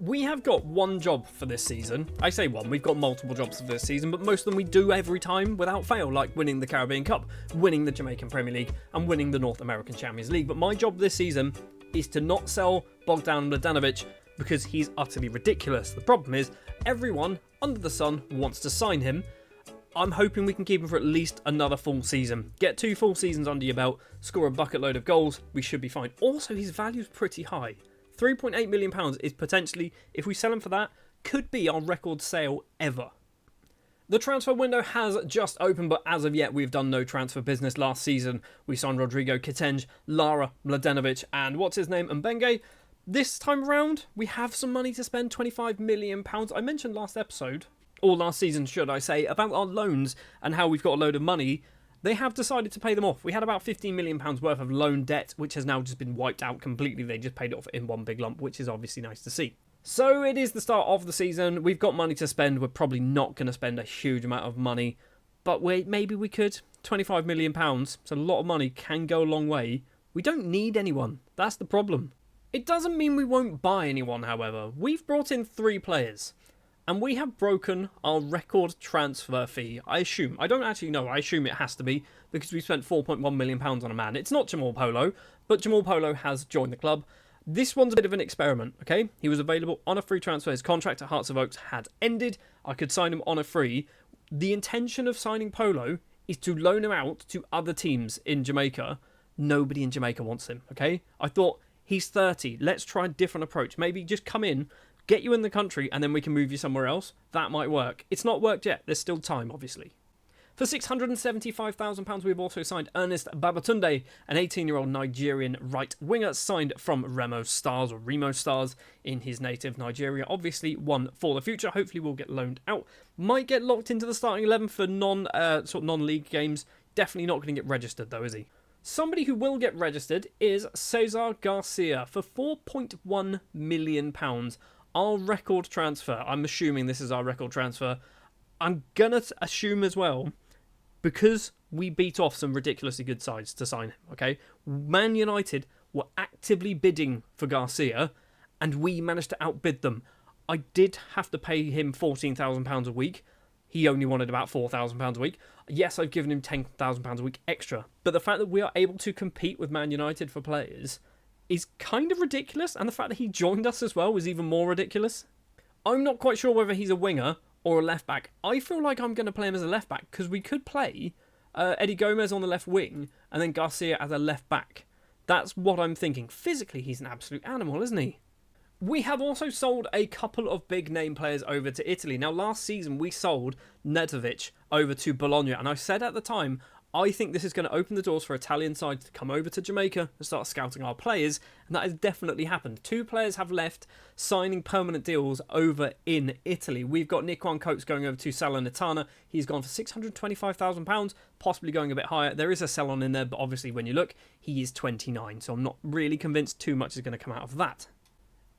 We have got one job for this season. I say one, we've got multiple jobs for this season, but most of them we do every time without fail, like winning the Caribbean Cup, winning the Jamaican Premier League, and winning the North American Champions League. But my job this season is to not sell Bogdan Mladenovic because he's utterly ridiculous. The problem is, everyone under the sun wants to sign him. I'm hoping we can keep him for at least another full season. Get 2 full seasons under your belt, score a bucket load of goals, we should be fine. Also, his value's pretty high. £3.8 million is potentially, if we sell him for that, could be our record sale ever. The transfer window has just opened, but as of yet, we've done no transfer business. Last season, we signed Rodrigo Kitenj, Lara Mladenovic, and what's his name, Mbenge. This time around, we have some money to spend, £25 million. I mentioned last episode, or last season, should I say, about our loans and how we've got a load of money. They have decided to pay them off. We had about £15 million worth of loan debt, which has now just been wiped out completely. They just paid it off in one big lump, which is obviously nice to see. So it is the start of the season. We've got money to spend. We're probably not going to spend a huge amount of money, but maybe we could. £25 million. It's a lot of money, can go a long way. We don't need anyone. That's the problem. It doesn't mean we won't buy anyone, however. We've brought in 3 players. And we have broken our record transfer fee, I assume. I don't actually know. I assume it has to be because we spent £4.1 million on a man. It's not Jamal Polo, but Jamal Polo has joined the club. This one's a bit of an experiment, okay? He was available on a free transfer. His contract at Hearts of Oaks had ended. I could sign him on a free. The intention of signing Polo is to loan him out to other teams in Jamaica. Nobody in Jamaica wants him, okay? I thought, he's 30. Let's try a different approach. Maybe just come in, get you in the country, and then we can move you somewhere else. That might work. It's not worked yet. There's still time, obviously. For £675,000, we've also signed Ernest Babatunde, an 18-year-old Nigerian right winger signed from Remo Stars in his native Nigeria. Obviously, one for the future. Hopefully, we'll get loaned out. Might get locked into the starting 11 for non-league games. Definitely not going to get registered, though, is he? Somebody who will get registered is Cesar Garcia for £4.1 million. Our record transfer. I'm assuming this is our record transfer. I'm going to assume as well, because we beat off some ridiculously good sides to sign him, okay? Man United were actively bidding for Garcia, and we managed to outbid them. I did have to pay him £14,000 a week. He only wanted about £4,000 a week. Yes, I've given him £10,000 a week extra. But the fact that we are able to compete with Man United for players is kind of ridiculous, and the fact that he joined us as well was even more ridiculous. I'm not quite sure whether he's a winger or a left back. I feel like I'm going to play him as a left back because we could play Eddie Gomez on the left wing and then Garcia as a left back. That's what I'm thinking. Physically, he's an absolute animal, isn't he? We have also sold a couple of big name players over to Italy. Now, last season we sold Nedovic over to Bologna, and I said at the time, I think this is going to open the doors for Italian sides to come over to Jamaica and start scouting our players, and that has definitely happened. 2 players have left, signing permanent deals over in Italy. We've got Nickwan Coates going over to Salernitana. He's gone for £625,000, possibly going a bit higher. There is a sell-on in there, but obviously when you look, he is 29, so I'm not really convinced too much is going to come out of that.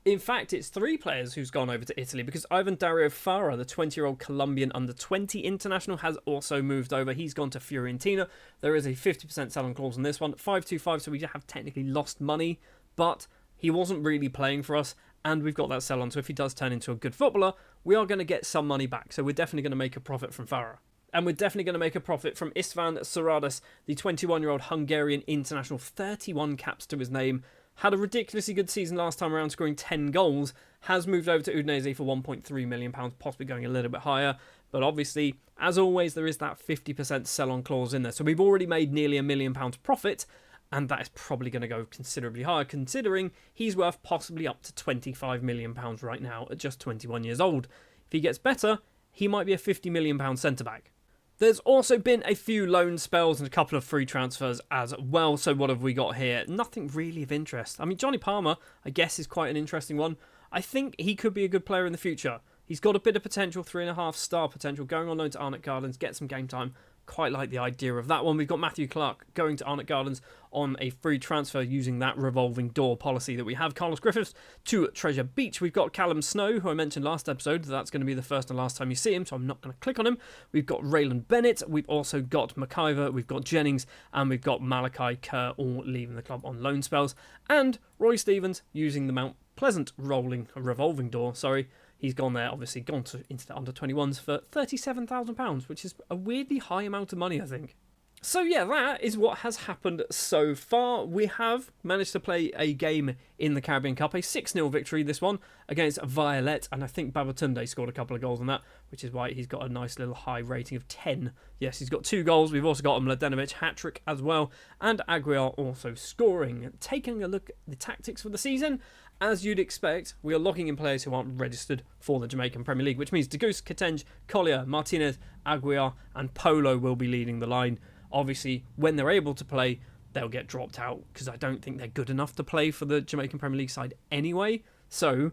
In fact, it's 3 players who's gone over to Italy because Ivan Dario Farah, the 20-year-old Colombian under-20 international, has also moved over. He's gone to Fiorentina. There is a 50% sell-on clause on this one. 525, so we have technically lost money, but he wasn't really playing for us, and we've got that sell-on. So if he does turn into a good footballer, we are going to get some money back. So we're definitely going to make a profit from Farah. And we're definitely going to make a profit from Istvan Saradas, the 21-year-old Hungarian international, 31 caps to his name. Had a ridiculously good season last time around, scoring 10 goals. Has moved over to Udinese for £1.3 million, possibly going a little bit higher. But obviously, as always, there is that 50% sell-on clause in there. So we've already made nearly £1 million profit, and that is probably going to go considerably higher, considering he's worth possibly up to £25 million right now at just 21 years old. If he gets better, he might be a £50 million centre-back. There's also been a few loan spells and a couple of free transfers as well. So what have we got here? Nothing really of interest. I mean, Johnny Palmer, I guess, is quite an interesting one. I think he could be a good player in the future. He's got a bit of potential, 3.5-star potential, going on loan to Arnott Gardens, get some game time. Quite like the idea of that one. We've got Matthew Clark going to Arnott Gardens on a free transfer using that revolving door policy that we have. Carlos Griffiths to Treasure Beach. We've got Callum Snow, who I mentioned last episode. That's going to be the first and last time you see him, so I'm not going to click on him. We've got Raylan Bennett. We've also got McIver. We've got Jennings. And we've got Malachi Kerr all leaving the club on loan spells. And Roy Stevens using the Mount Pleasant revolving door, sorry. He's gone there, obviously, gone into the under-21s for £37,000, which is a weirdly high amount of money, I think. So yeah, that is what has happened so far. We have managed to play a game in the Caribbean Cup, a 6-0 victory, this one, against Violet, and I think Babatunde scored a couple of goals on that, which is why he's got a nice little high rating of 10. Yes, he's got 2 goals. We've also got a Mladenovic hat-trick as well, and Aguiar also scoring. Taking a look at the tactics for the season, as you'd expect, we are locking in players who aren't registered for the Jamaican Premier League, which means Degus, Ketenge, Collier, Martinez, Aguiar, and Polo will be leading the line. Obviously, when they're able to play, they'll get dropped out because I don't think they're good enough to play for the Jamaican Premier League side anyway. So,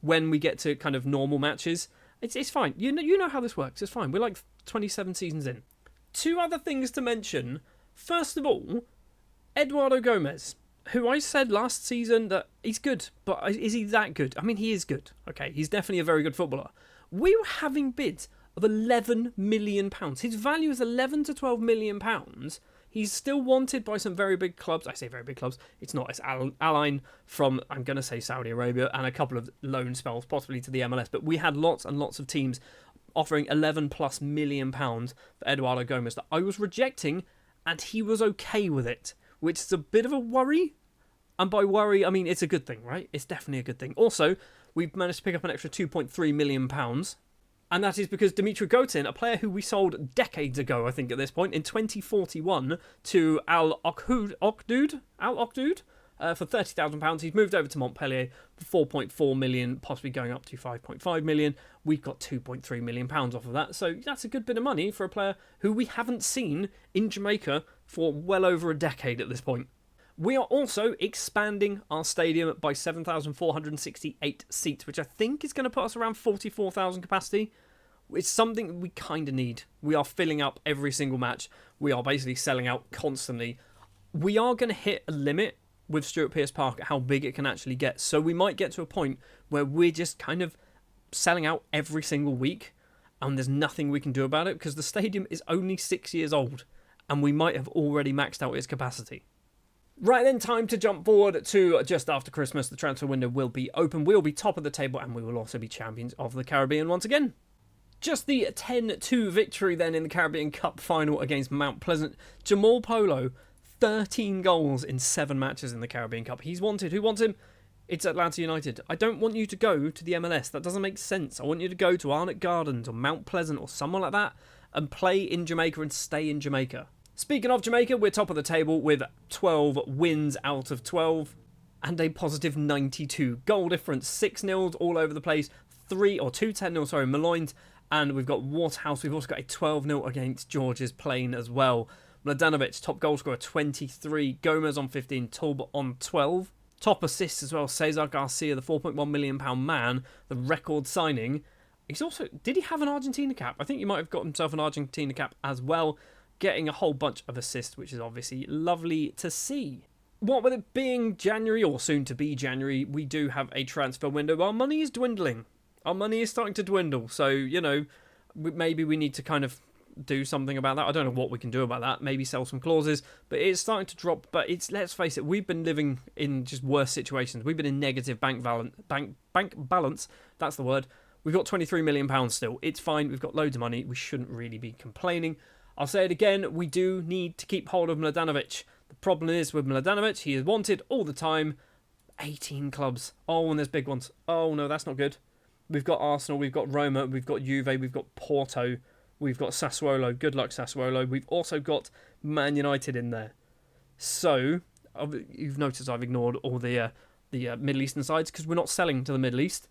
when we get to kind of normal matches, it's fine. You know how this works. It's fine. We're like 27 seasons in. 2 other things to mention. First of all, Eduardo Gomez, who I said last season that he's good, but is he that good? I mean, he is good. Okay, he's definitely a very good footballer. We were having bids of £11 million. His value is £11 to £12 million. He's still wanted by some very big clubs. I say very big clubs. It's not. It's Al-Ain from, I'm going to say, Saudi Arabia, and a couple of loan spells, possibly to the MLS. But we had lots and lots of teams offering £11+ million for Eduardo Gomez that I was rejecting, and he was okay with it, which is a bit of a worry. And by worry, I mean it's a good thing, right? It's definitely a good thing. Also, we've managed to pick up an extra £2.3 million. And that is because Dimitri Gotin, a player who we sold decades ago, I think at this point, in 2041 to Al Okdood for £30,000. He's moved over to Montpellier for 4.4 million, possibly going up to 5.5 million. We've got 2.3 million pounds off of that. So that's a good bit of money for a player who we haven't seen in Jamaica for well over a decade at this point. We are also expanding our stadium by 7,468 seats, which I think is going to put us around 44,000 capacity. It's something we kind of need. We are filling up every single match. We are basically selling out constantly. We are going to hit a limit with Stuart Pearce Park at how big it can actually get. So we might get to a point where we're just kind of selling out every single week, and there's nothing we can do about it because the stadium is only 6 years old, and we might have already maxed out its capacity. Right then, time to jump forward to just after Christmas. The transfer window will be open. We'll be top of the table, and we will also be champions of the Caribbean once again. Just the 10-2 victory then in the Caribbean Cup final against Mount Pleasant. Jamal Polo, 13 goals in 7 matches in the Caribbean Cup. He's wanted. Who wants him? It's Atlanta United. I don't want you to go to the MLS. That doesn't make sense. I want you to go to Arnott Gardens or Mount Pleasant or someone like that and play in Jamaica and stay in Jamaica. Speaking of Jamaica, we're top of the table with 12 wins out of 12 and a positive 92 goal difference. 6-0 all over the place. 2 10-0, Maloines, and we've got Waterhouse. We've also got a 12-0 against George's Plain as well. Mladenovic, top goal scorer, 23. Gomez on 15. Tulba on 12. Top assists as well. Cesar Garcia, the £4.1 million man, the record signing. He's also... Did he have an Argentina cap? I think he might have got himself an Argentina cap as well, getting a whole bunch of assists, which is obviously lovely to see. What with it being January, or soon to be January, we do have a transfer window. Our money is dwindling. Our money is starting to dwindle. So, you know, maybe we need to kind of do something about that. I don't know what we can do about that. Maybe sell some clauses. But it's starting to drop. But it's, let's face it, we've been living in just worse situations. We've been in negative bank balance. That's the word. We've got £23 million still. It's fine. We've got loads of money. We shouldn't really be complaining. I'll say it again, we do need to keep hold of Mladenovic. The problem is with Mladenovic, he is wanted all the time. 18 clubs. Oh, and there's big ones. Oh, no, that's not good. We've got Arsenal, we've got Roma, we've got Juve, we've got Porto, we've got Sassuolo. Good luck, Sassuolo. We've also got Man United in there. So, you've noticed I've ignored all the Middle Eastern sides because we're not selling to the Middle East.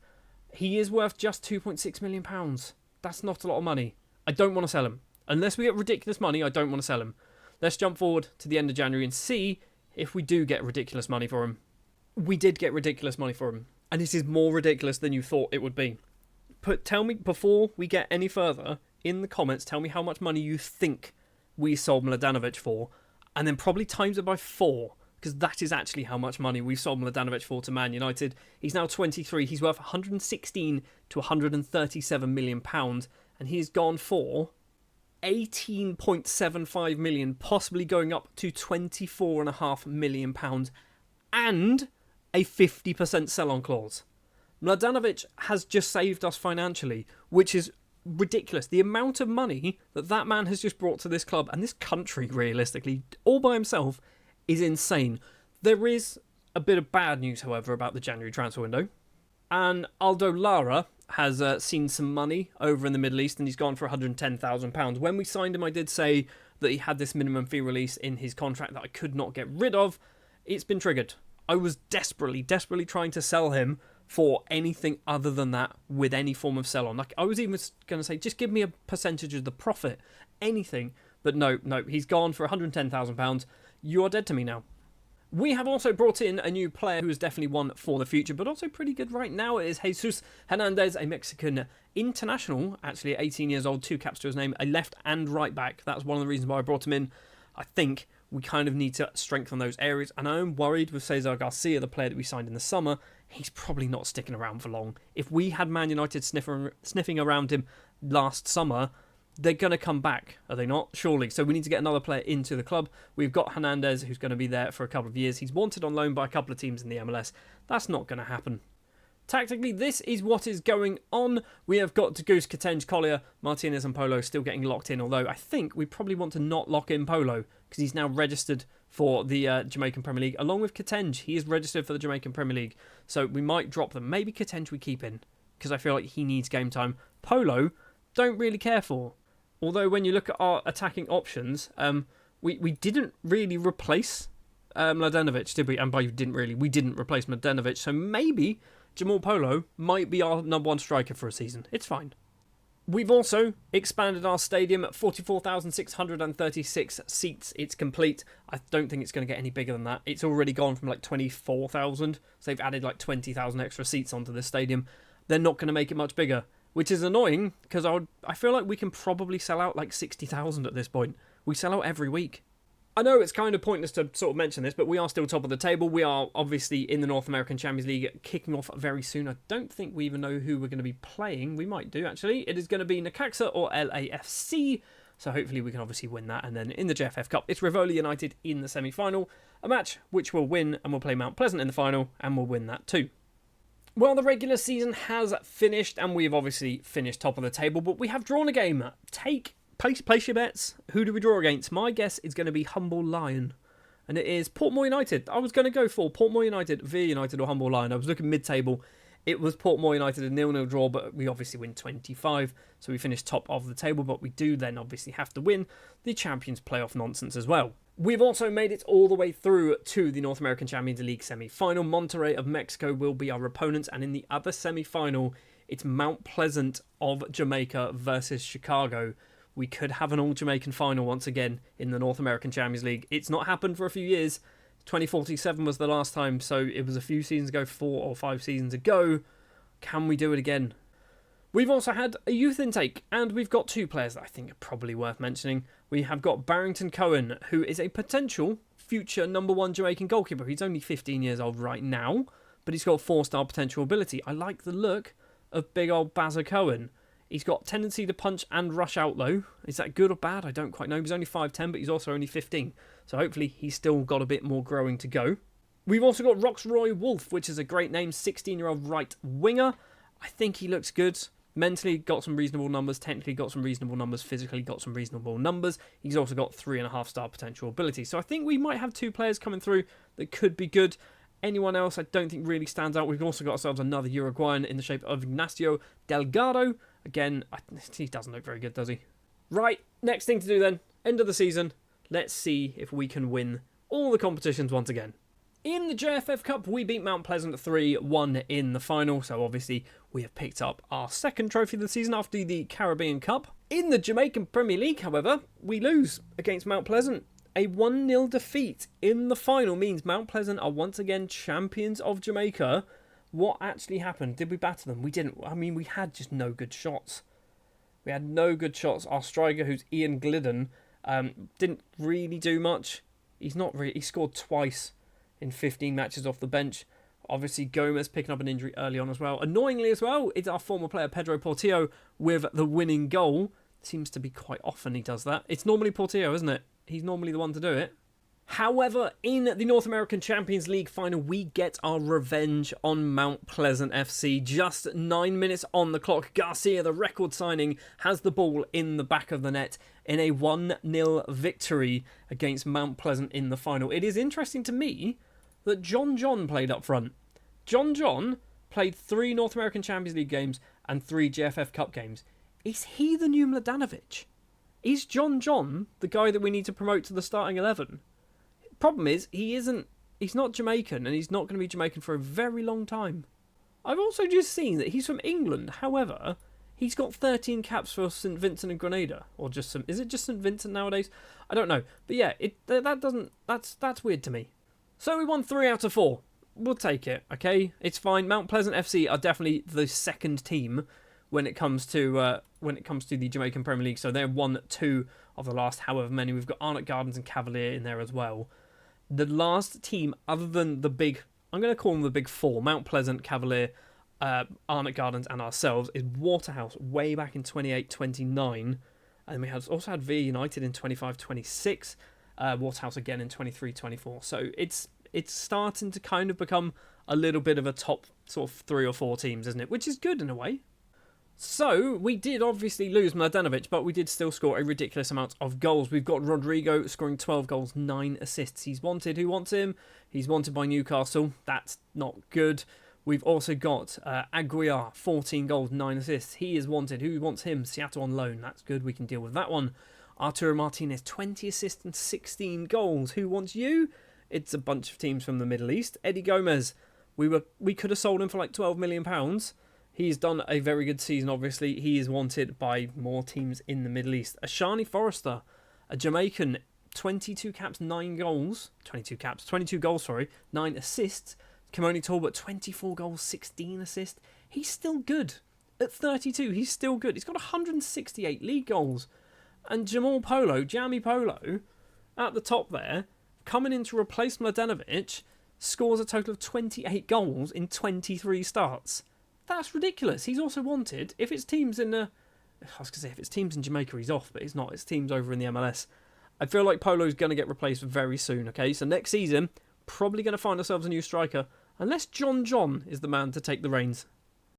He is worth just £2.6 million. That's not a lot of money. I don't want to sell him. Unless we get ridiculous money, I don't want to sell him. Let's jump forward to the end of January and see if we do get ridiculous money for him. We did get ridiculous money for him. And this is more ridiculous than you thought it would be. Tell me, before we get any further, in the comments, tell me how much money you think we sold Mladenovic for. And then probably times it by 4. Because that is actually how much money we sold Mladenovic for to Man United. He's now 23. He's worth 116 to 137 million pounds. And he's gone for 18.75 million, possibly going up to 24.5 million pounds, and a 50% sell-on clause. Mladenovic has just saved us financially, which is ridiculous. The amount of money that man has just brought to this club and this country, realistically, all by himself, is insane. There is a bit of bad news, however, about the January transfer window. And Aldo Lara has seen some money over in the Middle East, and he's gone for £110,000. When we signed him, I did say that he had this minimum fee release in his contract that I could not get rid of. It's been triggered. I was desperately trying to sell him for anything other than that with any form of sell-on. Like, I was even going to say, just give me a percentage of the profit, anything. But no, he's gone for £110,000. You are dead to me now. We have also brought in a new player who is definitely one for the future, but also pretty good right now. It is Jesus Hernandez, a Mexican international, actually 18 years old, 2 caps to his name, a left and right back. That's one of the reasons why I brought him in. I think we kind of need to strengthen those areas, and I am worried with Cesar Garcia, the player that we signed in the summer. He's probably not sticking around for long. If we had Man United sniffing around him last summer, they're going to come back, are they not? Surely. So we need to get another player into the club. We've got Hernandez, who's going to be there for a couple of years. He's wanted on loan by a couple of teams in the MLS. That's not going to happen. Tactically, this is what is going on. We have got Degoose, Katenj, Collier, Martinez and Polo still getting locked in, although I think we probably want to not lock in Polo because he's now registered for the Jamaican Premier League. Along with Katenj, he is registered for the Jamaican Premier League, so we might drop them. Maybe Katenj we keep in because I feel like he needs game time. Polo, don't really care for. Although when you look at our attacking options, we didn't really replace Mladenovic, did we? And by we didn't replace Mladenovic. So maybe Jamal Polo might be our number 1 striker for a season. It's fine. We've also expanded our stadium at 44,636 seats. It's complete. I don't think it's going to get any bigger than that. It's already gone from like 24,000. So they've added like 20,000 extra seats onto this stadium. They're not going to make it much bigger, which is annoying because I feel like we can probably sell out like 60,000 at this point. We sell out every week. I know it's kind of pointless to sort of mention this, but we are still top of the table. We are obviously in the North American Champions League, kicking off very soon. I don't think we even know who we're going to be playing. We might do, actually. It is going to be Necaxa or LAFC, so hopefully we can obviously win that. And then in the JFF Cup, it's Rivoli United in the semi-final, a match which we'll win, and we'll play Mount Pleasant in the final, and we'll win that too. Well, the regular season has finished, and we've obviously finished top of the table, but we have drawn a game. Place your bets. Who do we draw against? My guess is going to be Humble Lion, and it is Portmore United. I was going to go for Portmore United, Veer United or Humble Lion. I was looking mid-table. It was Portmore United, a 0-0 draw, but we obviously win 25, so we finished top of the table, but we do then obviously have to win the Champions Playoff nonsense as well. We've also made it all the way through to the North American Champions League semi-final. Monterrey of Mexico will be our opponents, and in the other semi-final, it's Mount Pleasant of Jamaica versus Chicago. We could have an all-Jamaican final once again in the North American Champions League. It's not happened for a few years. 2047 was the last time, so it was a few seasons ago, 4 or 5 seasons ago. Can we do it again? We've also had a youth intake, and we've got 2 players that I think are probably worth mentioning. We have got Barrington Cohen, who is a potential future number 1 Jamaican goalkeeper. He's only 15 years old right now, but he's got 4-star potential ability. I like the look of big old Bazza Cohen. He's got tendency to punch and rush out low. Is that good or bad? I don't quite know. He's only 5'10", but he's also only 15. So hopefully he's still got a bit more growing to go. We've also got Roxroy Wolf, which is a great name. 16-year-old right winger. I think he looks good. Mentally got some reasonable numbers. Technically got some reasonable numbers. Physically got some reasonable numbers. He's also got 3.5-star potential ability. So I think we might have 2 players coming through that could be good. Anyone else I don't think really stands out. We've also got ourselves another Uruguayan in the shape of Ignacio Delgado. Again, he doesn't look very good, does he? Right, next thing to do then. End of the season. Let's see if we can win all the competitions once again. In the JFF Cup, we beat Mount Pleasant 3-1 in the final. So obviously, we have picked up our 2nd trophy of the season after the Caribbean Cup. In the Jamaican Premier League, however, we lose against Mount Pleasant. A 1-0 defeat in the final means Mount Pleasant are once again champions of Jamaica. What actually happened? Did we batter them? We didn't. I mean, we had just no good shots. We had no good shots. Our striker, who's Ian Glidden, didn't really do much. He scored twice in 15 matches off the bench. Obviously, Gomez picking up an injury early on as well. Annoyingly as well, it's our former player, Pedro Portillo, with the winning goal. Seems to be quite often he does that. It's normally Portillo, isn't it? He's normally the one to do it. However, in the North American Champions League final, we get our revenge on Mount Pleasant FC. Just 9 minutes on the clock, Garcia, the record signing, has the ball in the back of the net in a 1-0 victory against Mount Pleasant in the final. It is interesting to me that John played up front. John played 3 North American Champions League games and 3 JFF Cup games. Is he the new Mladenovic? Is John the guy that we need to promote to the starting 11? Problem is, he's not Jamaican, and he's not going to be Jamaican for a very long time. I've also just seen that he's from England. However, he's got 13 caps for St Vincent and Grenada, or is it just St Vincent nowadays? I don't know, but yeah, that's weird to me. So we won 3 out of 4. We'll take it, okay? It's fine. Mount Pleasant FC are definitely the second team when it comes to the Jamaican Premier League. So they're 1-2 of the last however many. We've got Arnott Gardens and Cavalier in there as well. The last team, other than the big, I'm going to call them the big 4, Mount Pleasant, Cavalier, Arnott Gardens and ourselves, is Waterhouse way back in 28-29. And we also had VA United in 25-26, Waterhouse again in 23-24. So it's starting to kind of become a little bit of a top sort of 3 or 4 teams, isn't it? Which is good in a way. So, we did obviously lose Mladenovic, but we did still score a ridiculous amount of goals. We've got Rodrigo scoring 12 goals, 9 assists. He's wanted. Who wants him? He's wanted by Newcastle. That's not good. We've also got Aguiar, 14 goals, 9 assists. He is wanted. Who wants him? Seattle on loan. That's good. We can deal with that one. Arturo Martinez, 20 assists and 16 goals. Who wants you? It's a bunch of teams from the Middle East. Eddie Gomez, we could have sold him for like £12 million. He's done a very good season, obviously. He is wanted by more teams in the Middle East. Ashani Forrester, a Jamaican, 22 caps, 9 goals. 22 goals, 9 assists. Kimoni Talbot, 24 goals, 16 assists. He's still good. At 32, he's still good. He's got 168 league goals. And Jamie Polo, at the top there, coming in to replace Mladenovic, scores a total of 28 goals in 23 starts. That's ridiculous. He's also wanted. If it's teams in if it's teams in Jamaica, he's off, but it's not. It's teams over in the MLS. I feel like Polo's going to get replaced very soon, okay? So next season, probably going to find ourselves a new striker, unless John is the man to take the reins.